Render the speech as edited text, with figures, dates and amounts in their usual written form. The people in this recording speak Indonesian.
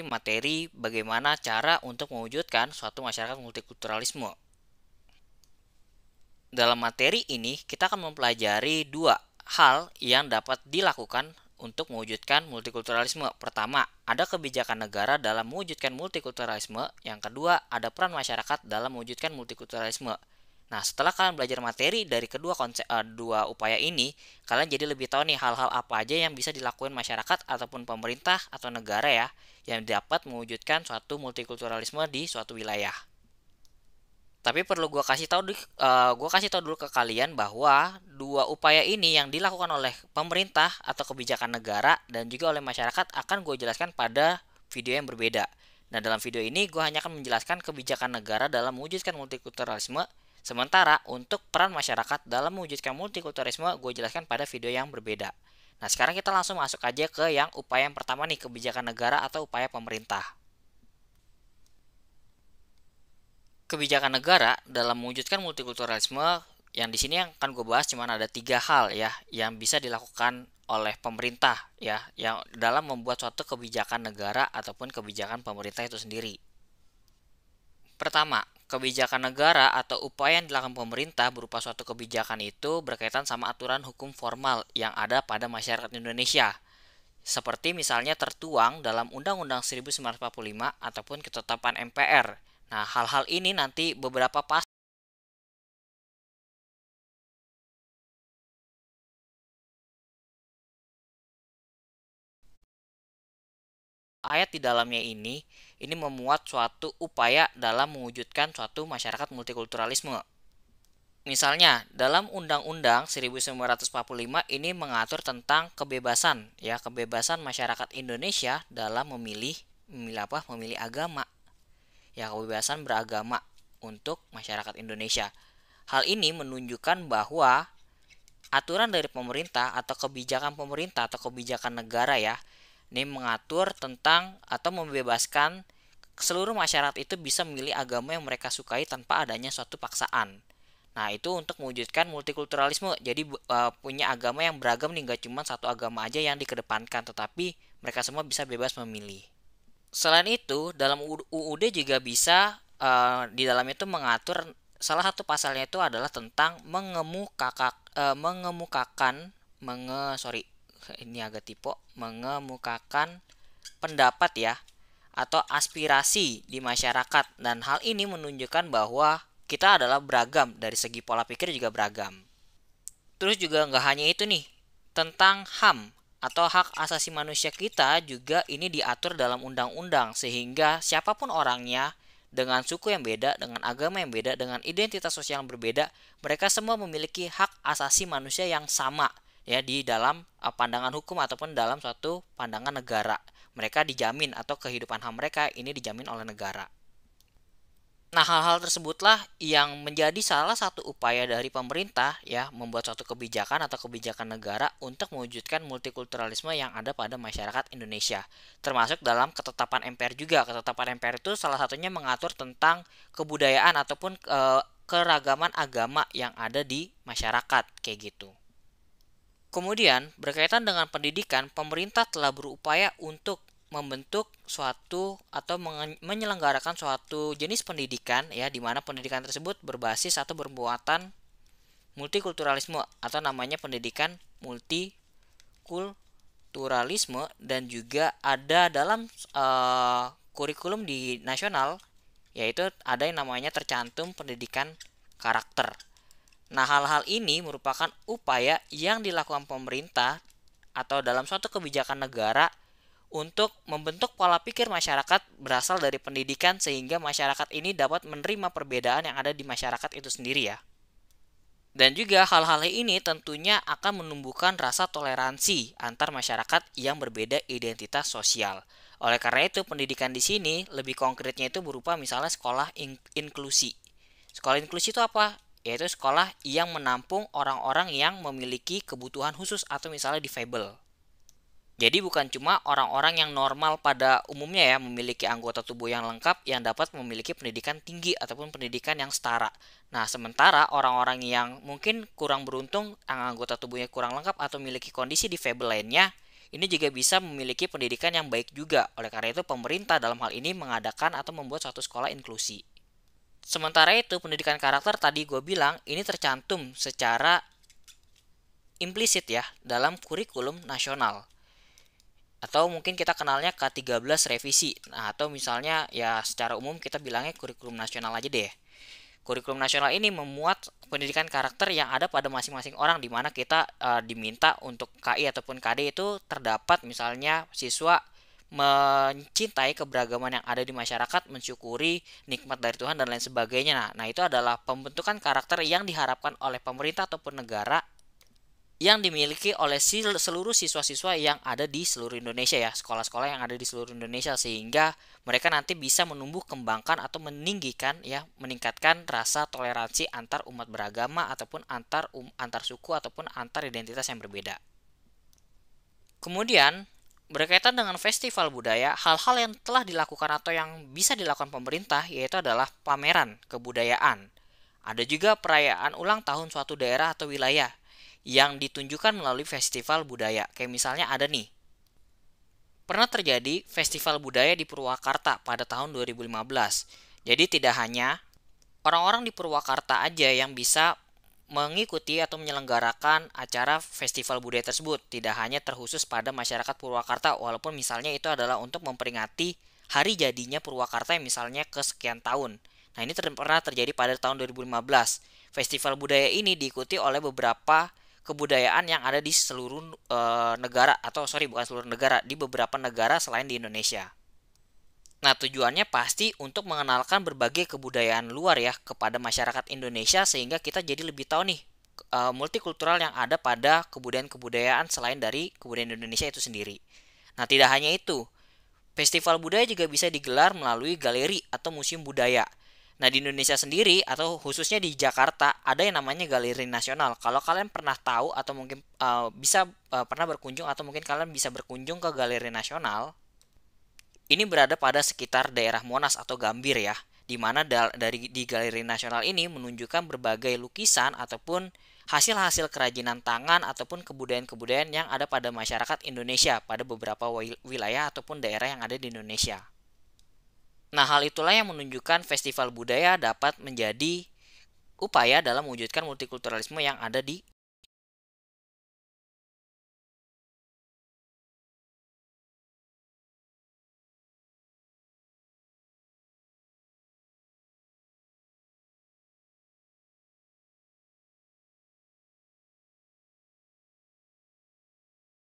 materi bagaimana cara untuk mewujudkan suatu masyarakat multikulturalisme. Dalam materi ini, kita akan mempelajari dua hal yang dapat dilakukan untuk mewujudkan multikulturalisme. Pertama, ada kebijakan negara dalam mewujudkan multikulturalisme. Yang kedua, ada peran masyarakat dalam mewujudkan multikulturalisme. Nah, setelah kalian belajar materi dari dua upaya ini, kalian jadi lebih tahu nih hal-hal apa aja yang bisa dilakukan masyarakat ataupun pemerintah atau negara ya, yang dapat mewujudkan suatu multikulturalisme di suatu wilayah. Tapi perlu gua kasih tahu dulu ke kalian bahwa dua upaya ini yang dilakukan oleh pemerintah atau kebijakan negara dan juga oleh masyarakat akan gue jelaskan pada video yang berbeda. Nah, dalam video ini gue hanya akan menjelaskan kebijakan negara dalam mewujudkan multikulturalisme, sementara untuk peran masyarakat dalam mewujudkan multikulturalisme gue jelaskan pada video yang berbeda. Nah, sekarang kita langsung masuk aja ke yang upaya yang pertama nih, kebijakan negara atau upaya pemerintah. Kebijakan negara dalam mewujudkan multikulturalisme yang di sini yang akan gue bahas cuma ada tiga hal ya yang bisa dilakukan oleh pemerintah ya yang dalam membuat suatu kebijakan negara ataupun kebijakan pemerintah itu sendiri. Pertama, kebijakan negara atau upaya yang dilakukan pemerintah berupa suatu kebijakan itu berkaitan sama aturan hukum formal yang ada pada masyarakat Indonesia. Seperti misalnya tertuang dalam Undang-Undang 1945 ataupun ketetapan MPR. Nah, hal-hal ini nanti beberapa ayat di dalamnya ini memuat suatu upaya dalam mewujudkan suatu masyarakat multikulturalisme. Misalnya, dalam Undang-Undang 1945 ini mengatur tentang kebebasan kebebasan masyarakat Indonesia dalam memilih agama. Ya, kebebasan beragama untuk masyarakat Indonesia. Hal ini menunjukkan bahwa aturan dari pemerintah atau kebijakan pemerintah atau kebijakan negara ya, ini mengatur tentang atau membebaskan seluruh masyarakat itu bisa memilih agama yang mereka sukai tanpa adanya suatu paksaan. Nah, itu untuk mewujudkan multikulturalisme. Jadi punya agama yang beragam nih, gak cuma satu agama aja yang dikedepankan, tetapi mereka semua bisa bebas memilih. Selain itu, dalam UUD juga bisa di dalamnya itu mengatur salah satu pasalnya itu adalah tentang mengemukakan ini agak typo, mengemukakan pendapat ya atau aspirasi di masyarakat, dan hal ini menunjukkan bahwa kita adalah beragam, dari segi pola pikir juga beragam. Terus juga nggak hanya itu nih, tentang HAM atau hak asasi manusia kita juga ini diatur dalam undang-undang, sehingga siapapun orangnya dengan suku yang beda, dengan agama yang beda, dengan identitas sosial yang berbeda, mereka semua memiliki hak asasi manusia yang sama ya di dalam pandangan hukum ataupun dalam suatu pandangan negara. Mereka dijamin atau kehidupan HAM mereka ini dijamin oleh negara. Nah, hal-hal tersebutlah yang menjadi salah satu upaya dari pemerintah ya membuat suatu kebijakan atau kebijakan negara untuk mewujudkan multikulturalisme yang ada pada masyarakat Indonesia. Termasuk dalam ketetapan MPR juga. Ketetapan MPR itu salah satunya mengatur tentang kebudayaan ataupun keragaman agama yang ada di masyarakat kayak gitu. Kemudian, berkaitan dengan pendidikan, pemerintah telah berupaya untuk membentuk suatu atau menyelenggarakan suatu jenis pendidikan ya di mana pendidikan tersebut berbasis atau bermuatan multikulturalisme atau namanya pendidikan multikulturalisme, dan juga ada dalam kurikulum di nasional yaitu ada yang namanya tercantum pendidikan karakter. Nah, hal-hal ini merupakan upaya yang dilakukan pemerintah atau dalam suatu kebijakan negara untuk membentuk pola pikir masyarakat berasal dari pendidikan, sehingga masyarakat ini dapat menerima perbedaan yang ada di masyarakat itu sendiri ya. Dan juga hal-hal ini tentunya akan menumbuhkan rasa toleransi antar masyarakat yang berbeda identitas sosial. Oleh karena itu, pendidikan di sini lebih konkretnya itu berupa misalnya sekolah inklusi. Sekolah inklusi itu apa? Yaitu sekolah yang menampung orang-orang yang memiliki kebutuhan khusus atau misalnya difabel. Jadi bukan cuma orang-orang yang normal pada umumnya ya memiliki anggota tubuh yang lengkap yang dapat memiliki pendidikan tinggi ataupun pendidikan yang setara. Nah, sementara orang-orang yang mungkin kurang beruntung, anggota tubuhnya kurang lengkap atau memiliki kondisi difabel lainnya, ini juga bisa memiliki pendidikan yang baik juga. Oleh karena itu, pemerintah dalam hal ini mengadakan atau membuat suatu sekolah inklusi. Sementara itu, pendidikan karakter tadi gue bilang ini tercantum secara implisit ya dalam kurikulum nasional. Atau mungkin kita kenalnya K13 revisi. Nah, atau misalnya ya secara umum kita bilangnya kurikulum nasional aja deh. Kurikulum nasional ini memuat pendidikan karakter yang ada pada masing-masing orang, di mana kita diminta untuk KI ataupun KD itu terdapat misalnya siswa mencintai keberagaman yang ada di masyarakat, mensyukuri nikmat dari Tuhan dan lain sebagainya. Nah, itu adalah pembentukan karakter yang diharapkan oleh pemerintah ataupun negara yang dimiliki oleh seluruh siswa-siswa yang ada di seluruh Indonesia ya, sekolah-sekolah yang ada di seluruh Indonesia, sehingga mereka nanti bisa menumbuh kembangkan atau meninggikan ya, meningkatkan rasa toleransi antar umat beragama ataupun antar suku ataupun antar identitas yang berbeda. Kemudian berkaitan dengan festival budaya, hal-hal yang telah dilakukan atau yang bisa dilakukan pemerintah yaitu adalah pameran kebudayaan. Ada juga perayaan ulang tahun suatu daerah atau wilayah yang ditunjukkan melalui festival budaya. Kayak misalnya ada nih, pernah terjadi festival budaya di Purwakarta pada tahun 2015. Jadi tidak hanya orang-orang di Purwakarta aja yang bisa mengikuti atau menyelenggarakan acara festival budaya tersebut. Tidak hanya terkhusus pada masyarakat Purwakarta, walaupun misalnya itu adalah untuk memperingati hari jadinya Purwakarta yang misalnya kesekian tahun. Nah, ini pernah terjadi pada tahun 2015. Festival budaya ini diikuti oleh beberapa kebudayaan yang ada di seluruh negara, atau bukan seluruh negara, di beberapa negara selain di Indonesia. Nah, tujuannya pasti untuk mengenalkan berbagai kebudayaan luar ya kepada masyarakat Indonesia, sehingga kita jadi lebih tahu nih multikultural yang ada pada kebudayaan-kebudayaan selain dari kebudayaan Indonesia itu sendiri. Nah, tidak hanya itu, festival budaya juga bisa digelar melalui galeri atau museum budaya. Nah, di Indonesia sendiri atau khususnya di Jakarta ada yang namanya Galeri Nasional. Kalau kalian pernah tahu atau mungkin pernah berkunjung atau mungkin kalian bisa berkunjung ke Galeri Nasional, ini berada pada sekitar daerah Monas atau Gambir ya, di mana di Galeri Nasional ini menunjukkan berbagai lukisan ataupun hasil-hasil kerajinan tangan ataupun kebudayaan-kebudayaan yang ada pada masyarakat Indonesia pada beberapa wilayah ataupun daerah yang ada di Indonesia. Nah, hal itulah yang menunjukkan festival budaya dapat menjadi upaya dalam mewujudkan multikulturalisme yang ada di